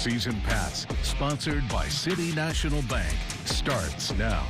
Season Pass, sponsored by City National Bank, starts now.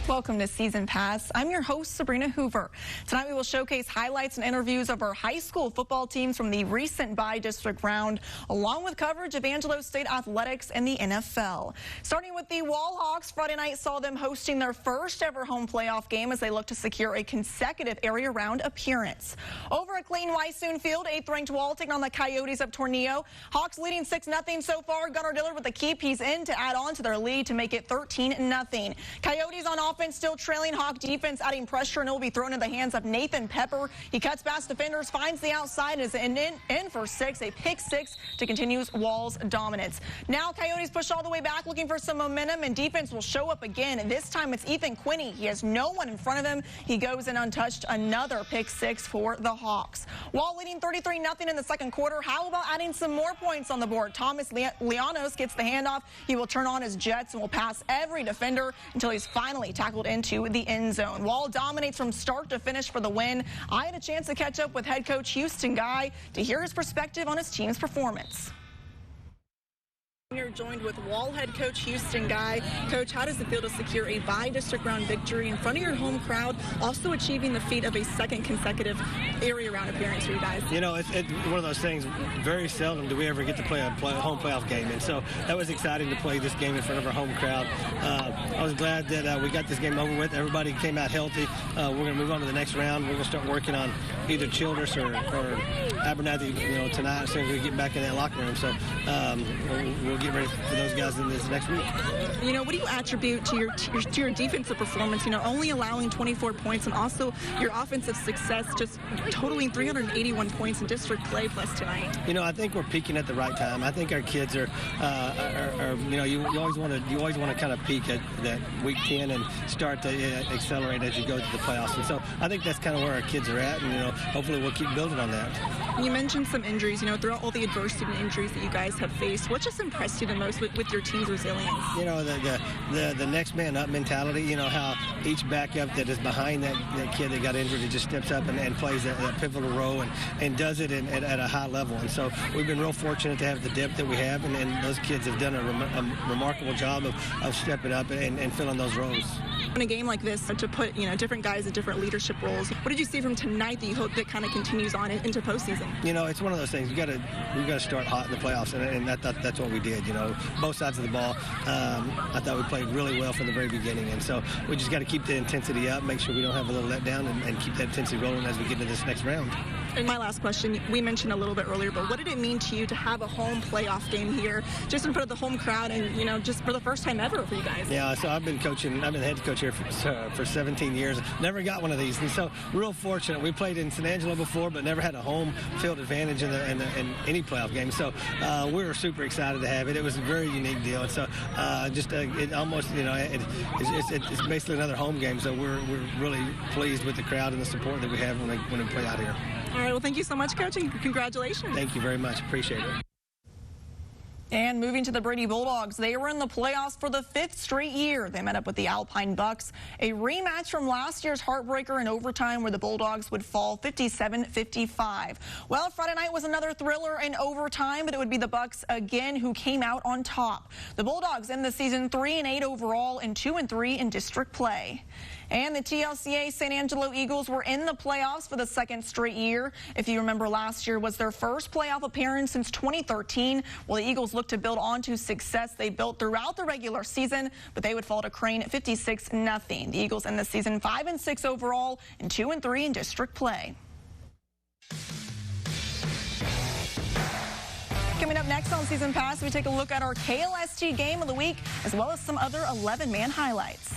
Welcome to Season Pass. I'm your host, Sabrina Hoover. Tonight we will showcase highlights and interviews of our high school football teams from the recent bi-district round, along with coverage of Angelo State athletics and the NFL. Starting with the Wall Hawks, Friday night saw them hosting their first ever home playoff game as they look to secure a consecutive area round appearance. Over at Clayton Wysoon Field, 8th-ranked Wall taking on the Coyotes of Tornillo. Hawks leading 6-0 so far. Gunnar Dillard with the key piece in to add on to their lead to make it 13-0. Coyotes on offense still trailing. Hawk defense adding pressure, and it will be thrown in the hands of Nathan Pepper. He cuts past defenders, finds the outside, and is in for 6, a pick 6 to continue Wall's dominance. Now Coyotes push all the way back, looking for some momentum, and defense will show up again. And this time it's Ethan Quinney. He has no one in front of him. He goes in untouched. Another pick 6 for the Hawks. Wall leading 33-0 in the second quarter. How about adding some more points on the board? Thomas Leonos gets the handoff. He will turn on his jets and will pass every defender until he's finally tackled into the end zone. Wall dominates from start to finish for the win. I had a chance to catch up with head coach Houston Guy to hear his perspective on his team's performance. You're joined with Wall head coach Houston Guy. Coach, how does it feel to secure a bi-district round victory in front of your home crowd, also achieving the feat of a second consecutive area round appearance for you guys? You know, it's one of those things, very seldom do we ever get to play a home playoff game, and so that was exciting to play this game in front of our home crowd. I was glad that we got this game over with. Everybody came out healthy. We're going to move on to the next round. We're going to start working on either Childress or Abernathy, tonight as soon as we get back in that locker room. So we'll get ready for those guys in this next week. What do you attribute to your defensive performance? Only allowing 24 points, and also your offensive success, just totaling 381 points in district play plus tonight. I think we're peaking at the right time. I think our kids are you always want to kind of peak at that week 10 and start to accelerate as you go to the playoffs. And so I think that's kind of where our kids are at, and hopefully we'll keep building on that. You mentioned some injuries. Throughout all the adversity and injuries that you guys have faced, what just impressed you the most with your team's resilience? The next man up mentality. How each backup that is behind that kid that got injured, it just steps up and plays that pivotal role and does it at a high level. And so we've been real fortunate to have the depth that we have, and those kids have done a remarkable job of stepping up and filling those roles. In a game like this, to put different guys in different leadership roles, what did you see from tonight that you hope that kind of continues on into postseason? It's one of those things. We've got to start hot in the playoffs, and that's what we did. Both sides of the ball. I thought we played really well from the very beginning, and so we just got to keep the intensity up, make sure we don't have a little letdown, and keep that intensity rolling as we get into this next round. And my last question, we mentioned a little bit earlier, but what did it mean to you to have a home playoff game here, just in front of the home crowd, and just for the first time ever for you guys? Yeah, so I've been the head coach here for 17 years. Never got one of these, and so real fortunate. We played in San Angelo before, but never had a home field advantage in any playoff game. So we were super excited to have it. It was a very unique deal, and so it almost it's basically another home game. So we're really pleased with the crowd and the support that we have when we play out here. All right, well, thank you so much, Coach, and congratulations. Thank you very much. Appreciate it. And moving to the Brady Bulldogs, they were in the playoffs for the 5th straight year. They met up with the Alpine Bucks, a rematch from last year's heartbreaker in overtime where the Bulldogs would fall 57-55. Well, Friday night was another thriller in overtime, but it would be the Bucks again who came out on top. The Bulldogs end the season 3-8 overall and 2-3 in district play. And the TLCA San Angelo Eagles were in the playoffs for the 2nd straight year. If you remember, last year was their first playoff appearance since 2013. Well, the Eagles look to build on to success they built throughout the regular season, but they would fall to Crane 56-0. The Eagles end the season 5-6 overall and 2-3 in district play. Coming up next on Season Pass, we take a look at our KLST game of the week, as well as some other 11-man highlights.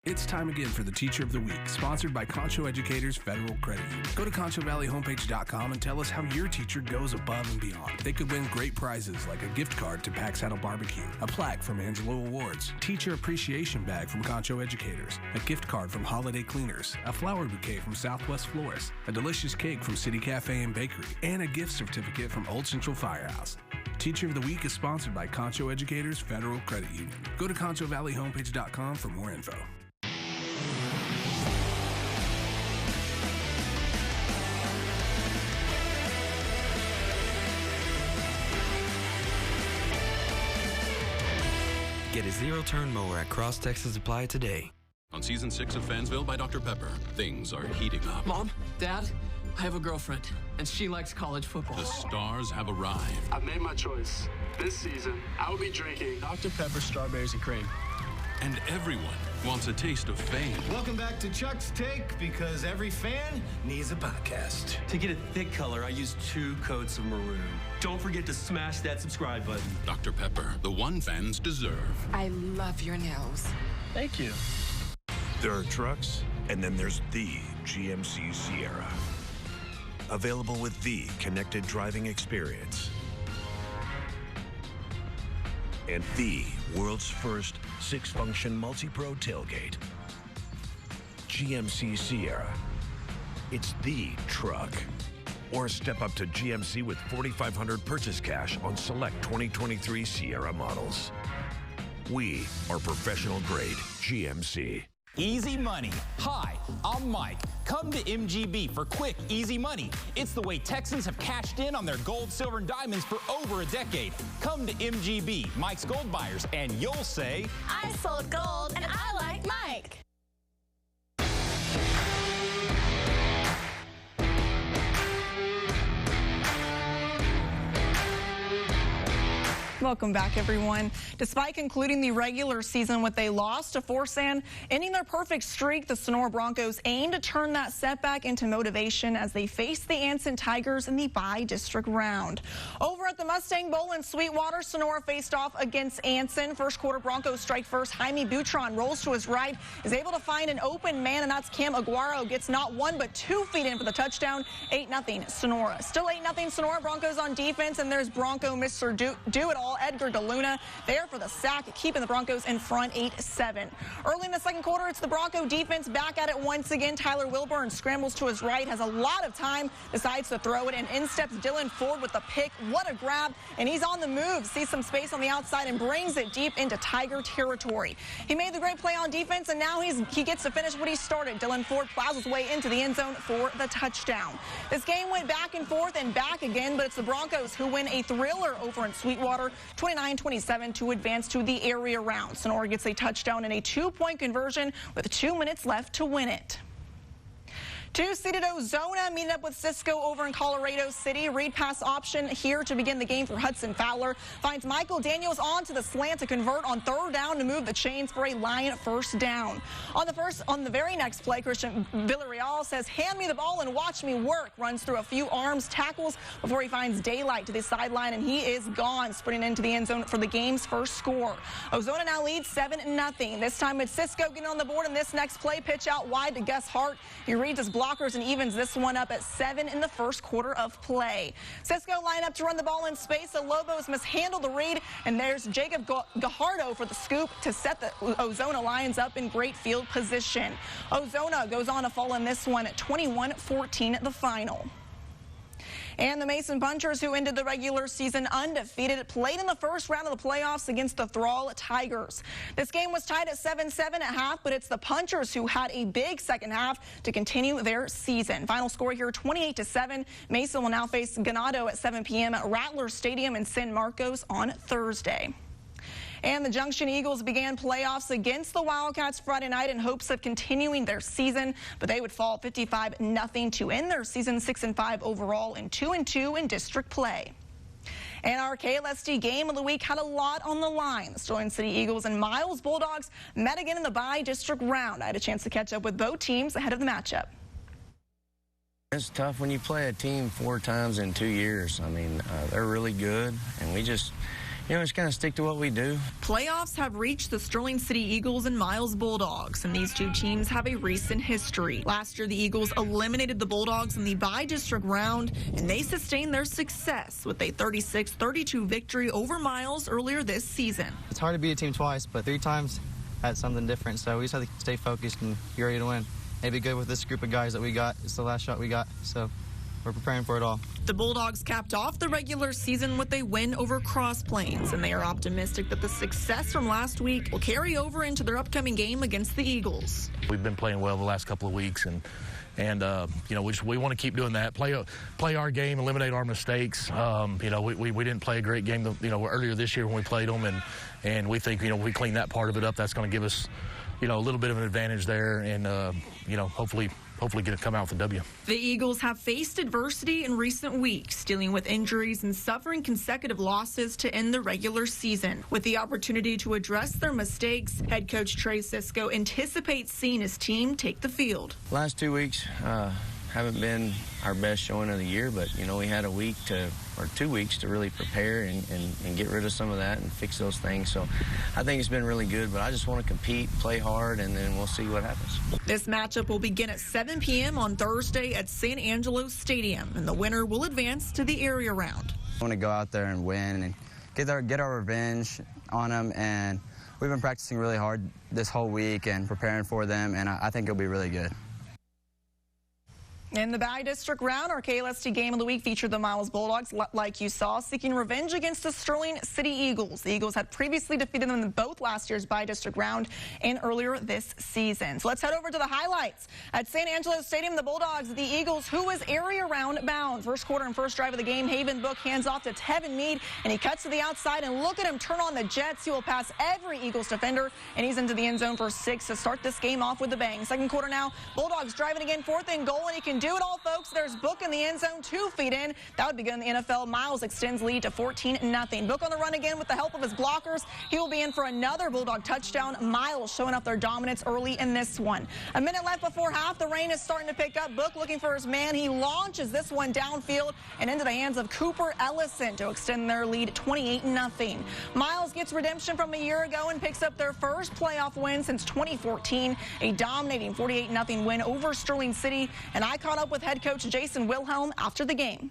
It's time again for the Teacher of the Week, sponsored by Concho Educators Federal Credit Union. Go to ConchoValleyHomepage.com and tell us how your teacher goes above and beyond. They could win great prizes like a gift card to Pack Saddle Barbecue, a plaque from Angelo Awards, teacher appreciation bag from Concho Educators, a gift card from Holiday Cleaners, a flower bouquet from Southwest Florists, a delicious cake from City Cafe and Bakery, and a gift certificate from Old Central Firehouse. Teacher of the Week is sponsored by Concho Educators Federal Credit Union. Go to ConchoValleyHomepage.com for more info. Get a zero-turn mower at Cross Texas Supply today. On Season 6 of Fansville by Dr. Pepper, things are heating up. Mom, Dad, I have a girlfriend, and she likes college football. The stars have arrived. I've made my choice. This season, I will be drinking Dr. Pepper Strawberries and Cream. And everyone wants a taste of fame. Welcome back to Chuck's Take, because every fan needs a podcast. To get a thick color, I use 2 coats of maroon. Don't forget to smash that subscribe button. Dr. Pepper, the one fans deserve. I love your nails. Thank you. There are trucks, and then there's the GMC Sierra. Available with the connected driving experience. And the world's first 6-function multi-pro tailgate. GMC Sierra. It's the truck. Or step up to GMC with $4,500 purchase cash on select 2023 Sierra models. We are professional grade GMC. Easy money. Hi, I'm Mike. Come to MGB for quick, easy money. It's the way Texans have cashed in on their gold, silver, and diamonds for over a decade. Come to MGB, Mike's Gold Buyers, and you'll say, I sold gold and I like Mike. Welcome back, everyone. Despite concluding the regular season with a loss to KSAN, ending their perfect streak, the Sonora Broncos aim to turn that setback into motivation as they face the Anson Tigers in the bi-district round. Over at the Mustang Bowl in Sweetwater, Sonora faced off against Anson. First quarter, Broncos strike first. Jaime Butron rolls to his right, is able to find an open man, and that's Cam Aguaro. Gets not 1 but 2 feet in for the touchdown. 8-0 Sonora. Still 8-0 Sonora. Broncos on defense, and there's Bronco Mr. Do-It-All, Edgar DeLuna, there for the sack, keeping the Broncos in front 8-7. Early in the second quarter, it's the Bronco defense back at it once again. Tyler Wilburn scrambles to his right, has a lot of time, decides to throw it, and in steps Dylan Ford with the pick. What a grab, and he's on the move, sees some space on the outside and brings it deep into Tiger territory. He made the great play on defense, and now he gets to finish what he started. Dylan Ford plows his way into the end zone for the touchdown. This game went back and forth and back again, but it's the Broncos who win a thriller over in Sweetwater, 29-27 to advance to the area round. Sonora gets a touchdown and a 2-point conversion with 2 minutes left to win it. 2-seeded Ozona meeting up with Cisco over in Colorado City. Read pass option here to begin the game for Hudson Fowler. Finds Michael Daniels onto the slant to convert on 3rd down to move the chains for a Lion first down. On the very next play, Christian Villarreal says, hand me the ball and watch me work. Runs through a few arms, tackles before he finds daylight to the sideline, and he is gone, sprinting into the end zone for the game's first score. Ozona now leads 7-0. This time it's Cisco getting on the board in this next play. Pitch out wide to Gus Hart. He reads his blockers and evens this one up at 7 in the first quarter of play. Cisco line up to run the ball in space. The Lobos mishandle the read, and there's Jacob Gajardo for the scoop to set the Ozona Lions up in great field position. Ozona goes on to fall in this one at 21-14 at the final. And the Mason Punchers, who ended the regular season undefeated, played in the first round of the playoffs against the Thrall Tigers. This game was tied at 7-7 at half, but it's the Punchers who had a big second half to continue their season. Final score here, 28-7. Mason will now face Ganado at 7 p.m. at Rattler Stadium in San Marcos on Thursday. And the Junction Eagles began playoffs against the Wildcats Friday night in hopes of continuing their season, but they would fall 55-0 to end their season 6-5 overall and 2-2 in district play. And our KLST game of the week had a lot on the line. The Sterling City Eagles and Miles Bulldogs met again in the bi-district round. I had a chance to catch up with both teams ahead of the matchup. It's tough when you play a team 4 times in 2 years. I mean, they're really good, and we just kind of stick to what we do. Playoffs have reached the Sterling City Eagles and Miles Bulldogs, and these two teams have a recent history. Last year, the Eagles eliminated the Bulldogs in the bi-district round, and they sustained their success with a 36-32 victory over Miles earlier this season. It's hard to beat a team twice, but 3 times, that's something different, so we just have to stay focused and be ready to win. Maybe good with this group of guys that we got. It's the last shot we got, so we're preparing for it all. The Bulldogs capped off the regular season with a win over Cross Plains, and they are optimistic that the success from last week will carry over into their upcoming game against the Eagles. We've been playing well the last couple of weeks, and And we want to keep doing that. Play our game, eliminate our mistakes. We didn't play a great game, earlier this year when we played them, and we think, we clean that part of it up. That's going to give us, a little bit of an advantage there, and hopefully come out with a W. The Eagles have faced adversity in recent weeks, dealing with injuries and suffering consecutive losses to end the regular season. With the opportunity to address their mistakes, head coach Trey Sisko anticipates seeing his team take the field. Last 2 weeks haven't been our best showing of the year, but we had a week or 2 weeks to really prepare and get rid of some of that and fix those things. So I think it's been really good, but I just want to compete, play hard, and then we'll see what happens. This matchup will begin at 7 p.m. on Thursday at San Angelo Stadium, and the winner will advance to the area round. I want to go out there and win and get our revenge on them, and we've been practicing really hard this whole week and preparing for them, and I think it'll be really good. In the Bi-District round, our KLST game of the week featured the Miles Bulldogs, like you saw, seeking revenge against the Sterling City Eagles. The Eagles had previously defeated them in both last year's Bi-District round and earlier this season. So let's head over to the highlights. At San Angelo Stadium, the Bulldogs, the Eagles, who was area round bound. First quarter and first drive of the game, Haven Book hands off to Tevin Mead, and he cuts to the outside, and look at him turn on the jets. He will pass every Eagles defender, and he's into the end zone for 6 to start this game off with a bang. Second quarter now, Bulldogs driving again, 4th and goal, and he can do it all, folks. There's Book in the end zone, 2 feet in. That would be good in the NFL. Miles extends lead to 14-0. Book on the run again with the help of his blockers. He will be in for another Bulldog touchdown. Miles showing up their dominance early in this one. A minute left before half. The rain is starting to pick up. Book looking for his man. He launches this one downfield and into the hands of Cooper Ellison to extend their lead 28-0. Miles gets redemption from a year ago and picks up their first playoff win since 2014, a dominating 48-0 win over Sterling City. And I caught up with head coach Jason Wilhelm after the game.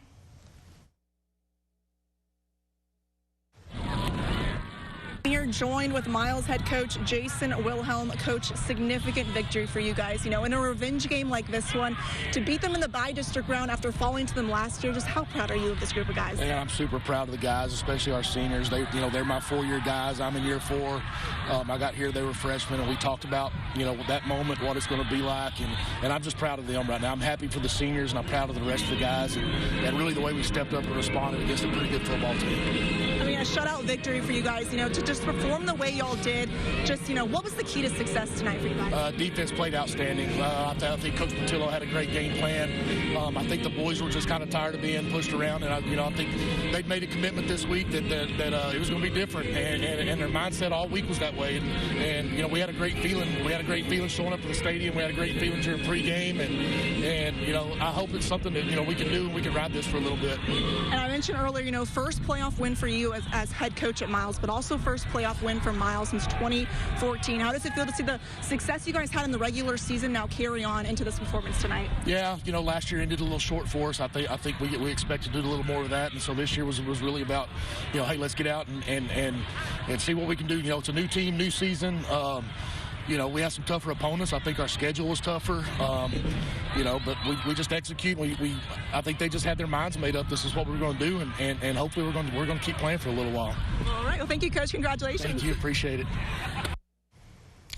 You're joined with Miles head coach Jason Wilhelm. Coach, significant victory for you guys. In a revenge game like this one, to beat them in the Bi-District round after falling to them last year, just how proud are you of this group of guys? Yeah, I'm super proud of the guys, especially our seniors. They're my 4-year guys. I'm in year 4. I got here, they were freshmen, and we talked about, that moment, what it's going to be like, and I'm just proud of them right now. I'm happy for the seniors, and I'm proud of the rest of the guys, and really the way we stepped up and responded against a pretty good football team. A shutout victory for you guys, to just perform the way y'all did. What was the key to success tonight for you guys? Defense played outstanding. I think Coach Patillo had a great game plan. I think the boys were just kind of tired of being pushed around, and I think they'd made a commitment this week that it was going to be different, and their mindset all week was that way. And we had a great feeling. We had a great feeling showing up to the stadium. We had a great feeling during pregame, and I hope it's something that we can do and we can ride this for a little bit. And I mentioned earlier, first playoff win for you as head coach at Miles, but also first playoff win for Miles since 2014. How does it feel to see the success you guys had in the regular season now carry on into this performance tonight? Yeah, last year ended a little short for us. I think we expect to do a little more of that, and so this year was really about, hey, let's get out and see what we can do. It's a new team, new season. We have some tougher opponents. I think our schedule was tougher, but we just execute. I think they just had their minds made up. This is what we're going to do, and hopefully we're going to keep playing for a little while. All right. Well, thank you, Coach. Congratulations. Thank you. Appreciate it.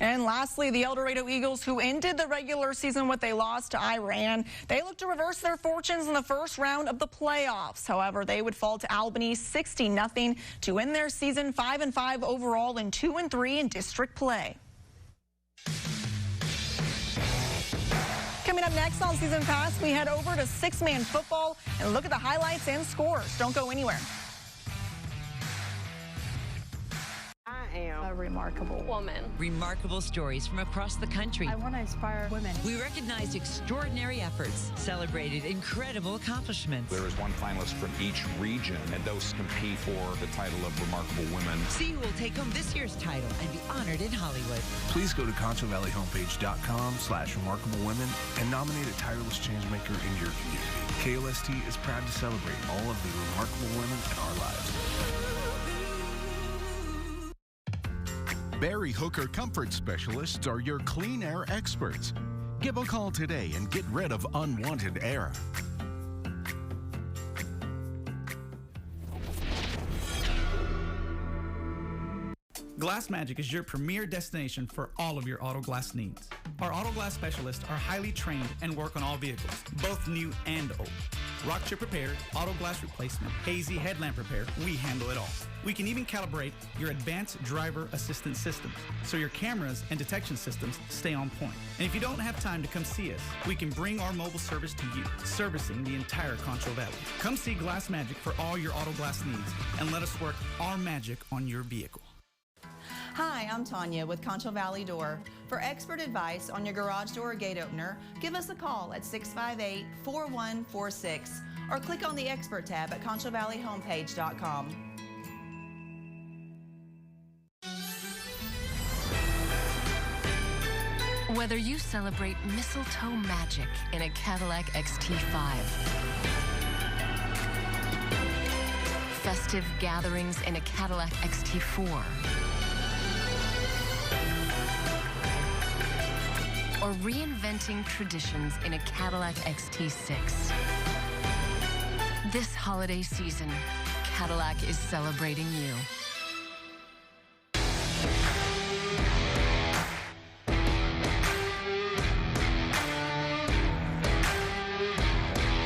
And lastly, the El Dorado Eagles, who ended the regular season with a loss to Iran. They look to reverse their fortunes in the first round of the playoffs. However, they would fall to Albany 60-0 to end their season 5-5 overall and 2-3 in district play. Coming up next on Season Pass, we head over to 6-man football and look at the highlights and scores. Don't go anywhere. I am a remarkable woman. Remarkable stories from across the country. I want to inspire women. We recognized extraordinary efforts, celebrated incredible accomplishments. There is one finalist from each region, and those compete for the title of Remarkable Women. See who will take home this year's title and be honored in Hollywood. Please go to ConchoValleyHomepage.com/remarkablewomen and nominate a tireless changemaker in your community. KLST is proud to celebrate all of the remarkable women in our lives. Barry Hooker Comfort Specialists are your clean air experts. Give a call today and get rid of unwanted air. Glass Magic is your premier destination for all of your auto glass needs. Our auto glass specialists are highly trained and work on all vehicles, both new and old. Rock chip repair, auto glass replacement, hazy headlamp repair, we handle it all. We can even calibrate your advanced driver assistance systems so your cameras and detection systems stay on point. And if you don't have time to come see us, we can bring our mobile service to you, servicing the entire Concho Valley. Come see Glass Magic for all your auto glass needs and let us work our magic on your vehicle. Hi, I'm Tanya with Concho Valley Door. For expert advice on your garage door or gate opener, give us a call at 658-4146 or click on the Expert tab at ConchoValleyHomepage.com. Whether you celebrate mistletoe magic in a Cadillac XT5, festive gatherings in a Cadillac XT4, or reinventing traditions in a Cadillac XT6. This holiday season, Cadillac is celebrating you.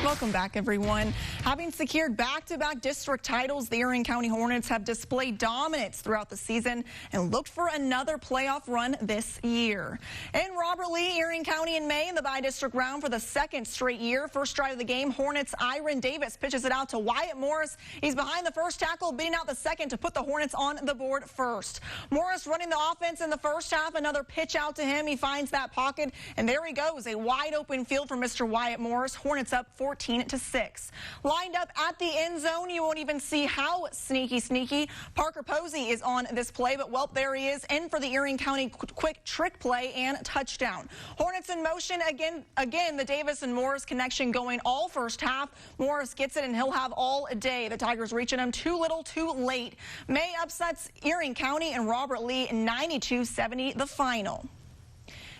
Welcome back, everyone. Having secured back-to-back district titles, the Erie County Hornets have displayed dominance throughout the season and looked for another playoff run this year. In Robert Lee, Erie County in May in the bi-district round for the second straight year. First drive of the game, Hornets' Iron Davis pitches it out to Wyatt Morris. He's behind the first tackle, beating out the second to put the Hornets on the board first. Morris running the offense in the first half. Another pitch out to him. He finds that pocket, and there he goes. A wide open field for Mr. Wyatt Morris. Hornets up 14-6. Lined up at the end zone, you won't even see how sneaky. Parker Posey is on this play, but well, there he is in for the Erie County quick trick play and touchdown. Hornets in motion again, the Davis and Morris connection going all first half. Morris gets it and he'll have all day. The Tigers reaching him too little, too late. May upsets Erie County and Robert Lee 92-70 the final.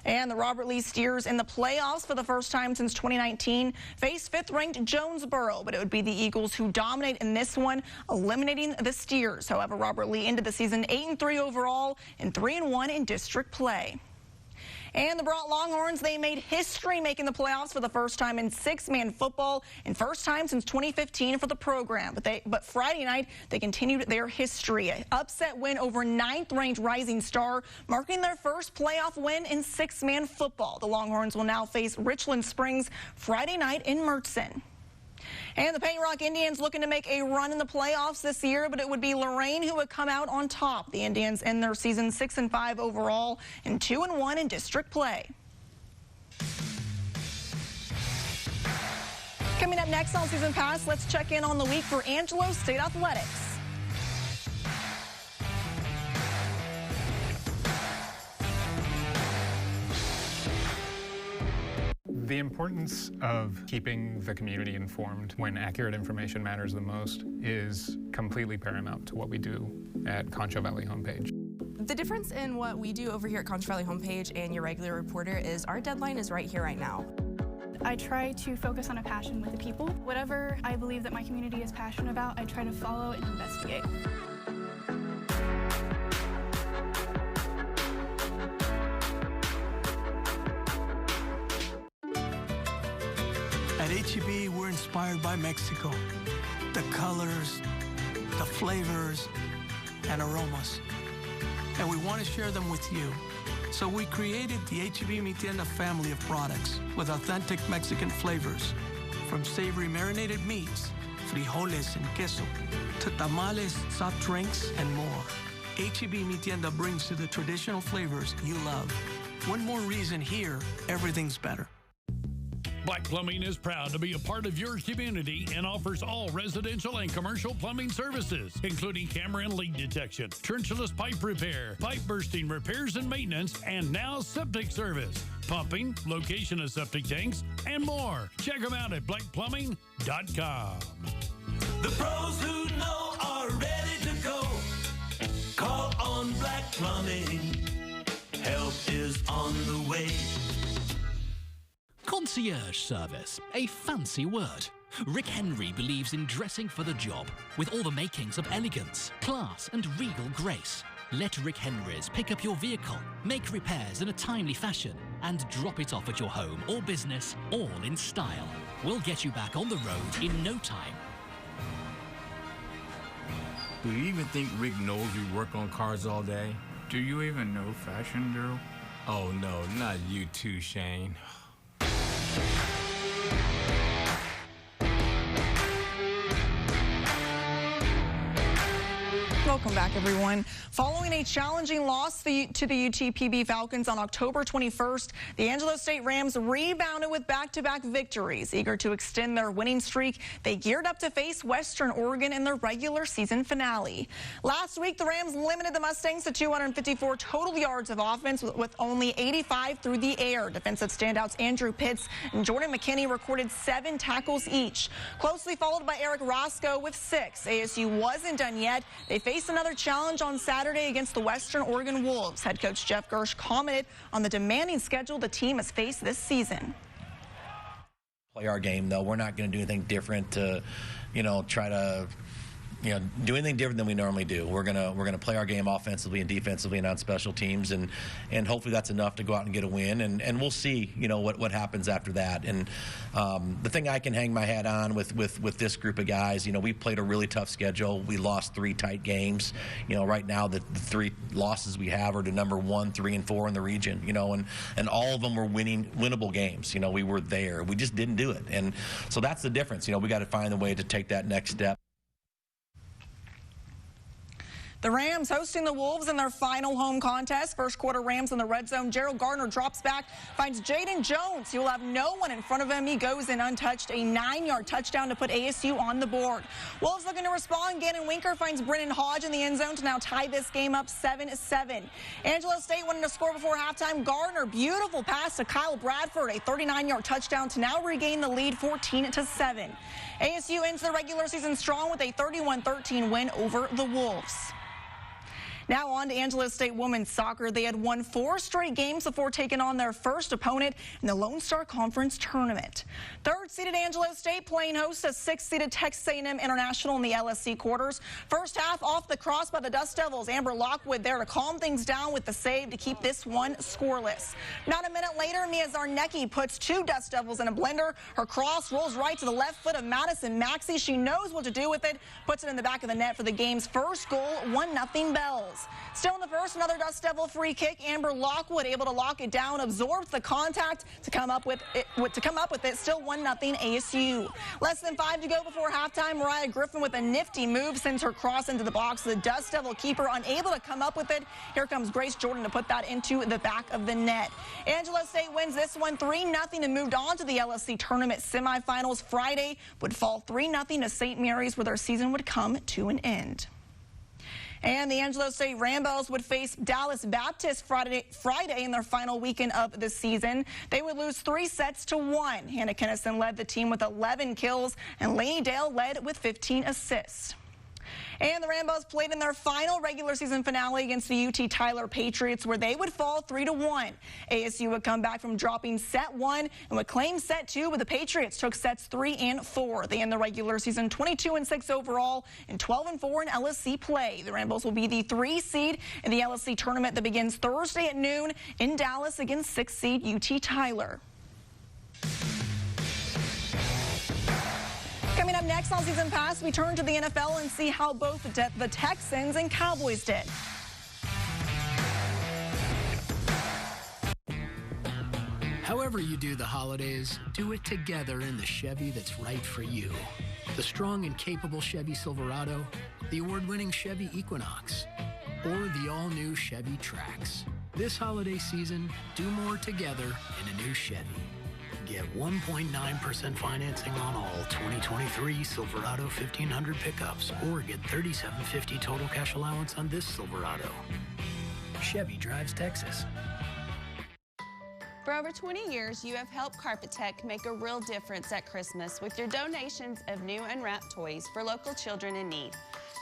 And the Robert Lee Steers in the playoffs for the first time since 2019 face fifth-ranked Jonesboro, but it would be the Eagles who dominate in this one, eliminating the Steers. However, Robert Lee ended the season 8-3 overall and 3-1 in district play. And the Brought Longhorns, they made history making the playoffs for the first time in six-man football and first time since 2015 for the program. But Friday night, they continued their history. An upset win over ninth-ranked Rising Star, marking their first playoff win in six-man football. The Longhorns will now face Richland Springs Friday night in Mertzen. And the Paint Rock Indians looking to make a run in the playoffs this year, but it would be Lorraine who would come out on top. The Indians end their season 6-5 overall and 2-1 in district play. Coming up next on Season Pass, let's check in on the week for Angelo State Athletics. The importance of keeping the community informed when accurate information matters the most is completely paramount to what we do at Concho Valley Homepage. The difference in what we do over here at Concho Valley Homepage and your regular reporter is our deadline is right here, right now. I try to focus on a passion with the people. Whatever I believe that my community is passionate about, I try to follow and investigate. At H-E-B, we're inspired by Mexico. The colors, the flavors, and aromas. And we want to share them with you. So we created the H-E-B Mi Tienda family of products with authentic Mexican flavors. From savory marinated meats, frijoles and queso, to tamales, soft drinks, and more. H-E-B Mi Tienda brings you the traditional flavors you love. One more reason here, everything's better. Black Plumbing is proud to be a part of your community and offers all residential and commercial plumbing services, including camera and leak detection, trenchless pipe repair, pipe bursting repairs and maintenance, and now septic service, pumping, location of septic tanks, and more. Check them out at blackplumbing.com. The pros who know are ready to go. Call on Black Plumbing. Help is on the way. Concierge service, a fancy word. Rick Henry believes in dressing for the job with all the makings of elegance, class, and regal grace. Let Rick Henry's pick up your vehicle, make repairs in a timely fashion, and drop it off at your home or business, all in style. We'll get you back on the road in no time. Do you even think Rick knows we work on cars all day? Do you even know Fashion Girl? Oh no, not you too, Shane. Welcome back, everyone. Following a challenging loss to the UTPB Falcons on October 21st, the Angelo State Rams rebounded with back-to-back victories. Eager to extend their winning streak, they geared up to face Western Oregon in their regular season finale. Last week, the Rams limited the Mustangs to 254 total yards of offense with only 85 through the air. Defensive standouts Andrew Pitts and Jordan McKinney recorded 7 tackles each, closely followed by Eric Roscoe with 6. ASU wasn't done yet. They faced another challenge on Saturday against the Western Oregon Wolves. Head coach Jeff Gersh commented on the demanding schedule the team has faced this season. Play our game, though. We're not going to do anything different to, try to, do anything different than we normally do. We're gonna play our game offensively and defensively and on special teams, and hopefully that's enough to go out and get a win. And we'll see, what happens after that. And the thing I can hang my hat on with this group of guys, we played a really tough schedule. We lost 3 tight games. Right now the 3 losses we have are to number 1, 3, and 4 in the region. And all of them were winnable games. We were there. We just didn't do it. And so that's the difference. We got to find a way to take that next step. The Rams hosting the Wolves in their final home contest. First quarter Rams in the red zone. Gerald Gardner drops back, finds Jaden Jones. He will have no one in front of him. He goes in untouched. A 9-yard touchdown to put ASU on the board. Wolves looking to respond. Gannon Winker finds Brennan Hodge in the end zone to now tie this game up 7-7. Angelo State wanted to score before halftime. Gardner, beautiful pass to Kyle Bradford. A 39-yard touchdown to now regain the lead 14-7. ASU ends the regular season strong with a 31-13 win over the Wolves. Now on to Angelo State women's soccer. They had won 4 straight games before taking on their first opponent in the Lone Star Conference tournament. Third-seeded Angelo State playing host to 6th-seeded Texas A&M International in the LSC quarters. First half off the cross by the Dust Devils. Amber Lockwood there to calm things down with the save to keep this one scoreless. Not a minute later, Mia Zarnecki puts 2 Dust Devils in a blender. Her cross rolls right to the left foot of Madison Maxey. She knows what to do with it, puts it in the back of the net for the game's first goal, 1-0 Bells. Still in the first, another Dust Devil free kick. Amber Lockwood able to lock it down, absorbs the contact to come up with it. Still 1-0 ASU. Less than 5 to go before halftime. Mariah Griffin with a nifty move sends her cross into the box. The Dust Devil keeper unable to come up with it. Here comes Grace Jordan to put that into the back of the net. Angelo State wins this one 3-0 and moved on to the LSC tournament semifinals. Friday would fall 3-0 to St. Mary's, where their season would come to an end. And the Angelo State Rambles would face Dallas Baptist Friday in their final weekend of the season. They would lose 3-1. Hannah Kennison led the team with 11 kills, and Lainey Dale led with 15 assists. And the Rambos played in their final regular season finale against the UT Tyler Patriots, where they would fall 3-1. ASU would come back from dropping set 1 and would claim set 2, but the Patriots took sets 3 and 4. They end the regular season 22-6 overall and 12-4 in LSC play. The Rambos will be the 3 seed in the LSC tournament that begins Thursday at noon in Dallas against 6 seed UT Tyler. Coming up next on Season Pass, we turn to the NFL and see how both the Texans and Cowboys did. However you do the holidays, do it together in the Chevy that's right for you. The strong and capable Chevy Silverado, the award-winning Chevy Equinox, or the all-new Chevy Trax. This holiday season, do more together in a new Chevy. Get 1.9% financing on all 2023 Silverado 1500 pickups, or get $3,750 total cash allowance on this Silverado. Chevy drives Texas. For over 20 years, you have helped Carpet Tech make a real difference at Christmas with your donations of new and wrapped toys for local children in need.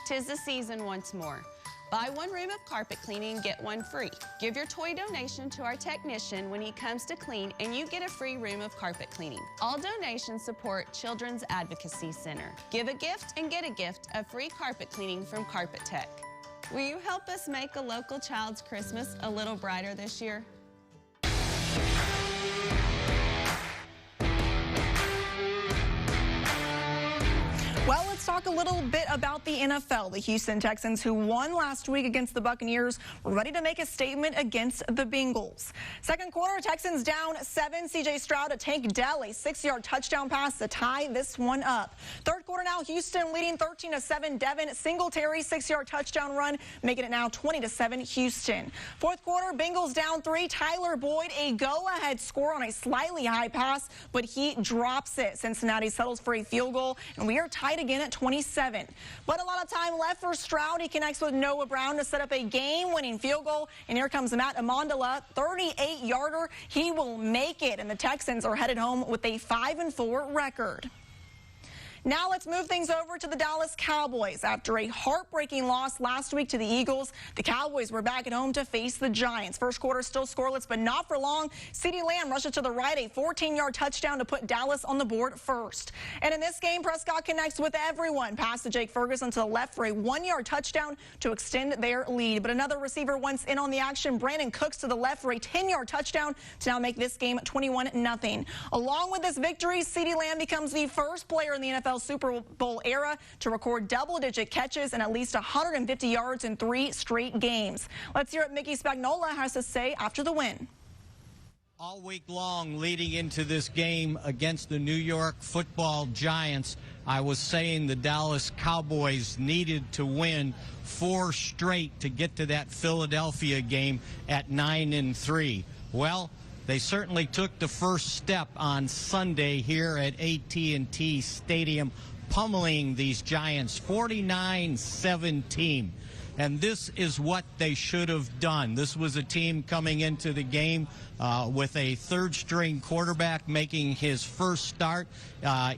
'Tis the season once more. Buy 1 room of carpet cleaning, get 1 free. Give your toy donation to our technician when he comes to clean, and you get a free room of carpet cleaning. All donations support Children's Advocacy Center. Give a gift and get a gift of free carpet cleaning from Carpet Tech. Will you help us make a local child's Christmas a little brighter this year? Well, let's talk a little bit about the NFL. The Houston Texans, who won last week against the Buccaneers, were ready to make a statement against the Bengals. Second quarter, Texans down 7. C.J. Stroud to Tank Dell, a 6-yard touchdown pass to tie this one up. Third quarter now, Houston leading 13-7. Devin Singletary, 6-yard touchdown run, making it now 20-7 Houston. Fourth quarter, Bengals down 3. Tyler Boyd, a go-ahead score on a slightly high pass, but he drops it. Cincinnati settles for a field goal, and we are tied again at 27. But a lot of time left for Stroud. He connects with Noah Brown to set up a game-winning field goal. And here comes Matt Amendola, 38-yarder. He will make it, and the Texans are headed home with a 5-4 record. Now let's move things over to the Dallas Cowboys. After a heartbreaking loss last week to the Eagles, the Cowboys were back at home to face the Giants. First quarter still scoreless, but not for long. CeeDee Lamb rushes to the right, a 14-yard touchdown to put Dallas on the board first. And in this game, Prescott connects with everyone. Pass to Jake Ferguson to the left for a 1-yard touchdown to extend their lead. But another receiver once in on the action. Brandon Cooks to the left for a 10-yard touchdown to now make this game 21-0. Along with this victory, CeeDee Lamb becomes the first player in the NFL Super Bowl era to record double-digit catches and at least 150 yards in 3 straight games. Let's hear what Mickey Spagnola has to say after the win. All week long leading into this game against the New York Football Giants, I was saying the Dallas Cowboys needed to win 4 straight to get to that Philadelphia game at 9-3. Well, they certainly took the first step on Sunday here at AT&T Stadium, pummeling these Giants 49-17. And this is what they should have done. This was a team coming into the game with a third-string quarterback making his first start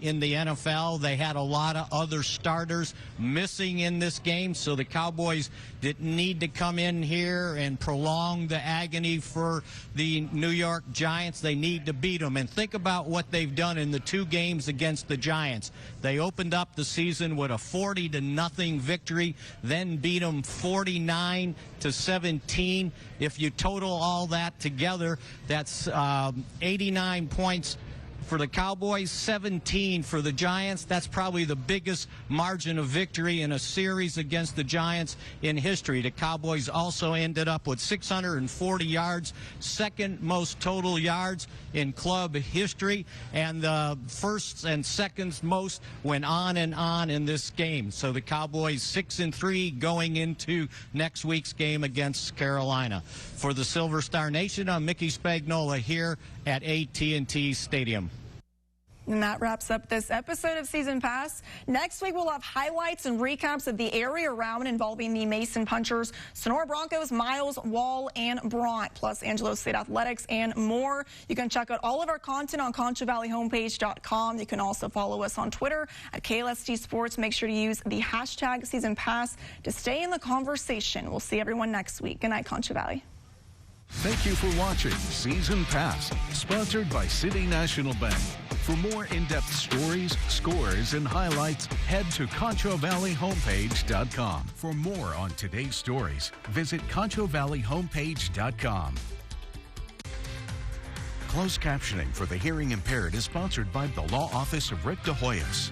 in the NFL. They had a lot of other starters missing in this game, so the Cowboys didn't need to come in here and prolong the agony for the New York Giants. They need to beat them. And think about what they've done in the 2 games against the Giants. They opened up the season with a 40-0 victory, then beat them 49-17. If you total all that together, that's 89 points for the Cowboys, 17 for the Giants. That's probably the biggest margin of victory in a series against the Giants in history. The Cowboys also ended up with 640 yards, second most total yards in club history, and the first and second most went on and on in this game. So the Cowboys 6-3 going into next week's game against Carolina. For the Silver Star Nation, I'm Mickey Spagnola here at AT&T Stadium. And that wraps up this episode of Season Pass. Next week, we'll have highlights and recaps of the area round involving the Mason Punchers, Sonora Broncos, Miles, Wall, and Bront, plus Angelo State Athletics and more. You can check out all of our content on ConchoValleyHomepage.com. You can also follow us on Twitter at KLST Sports. Make sure to use the hashtag Season Pass to stay in the conversation. We'll see everyone next week. Good night, Concho Valley. Thank you for watching Season Pass, sponsored by City National Bank. For more in-depth stories, scores, and highlights, head to ConchoValleyHomepage.com. For more on today's stories, visit ConchoValleyHomepage.com. Closed captioning for the hearing impaired is sponsored by the Law Office of Rick DeHoyos.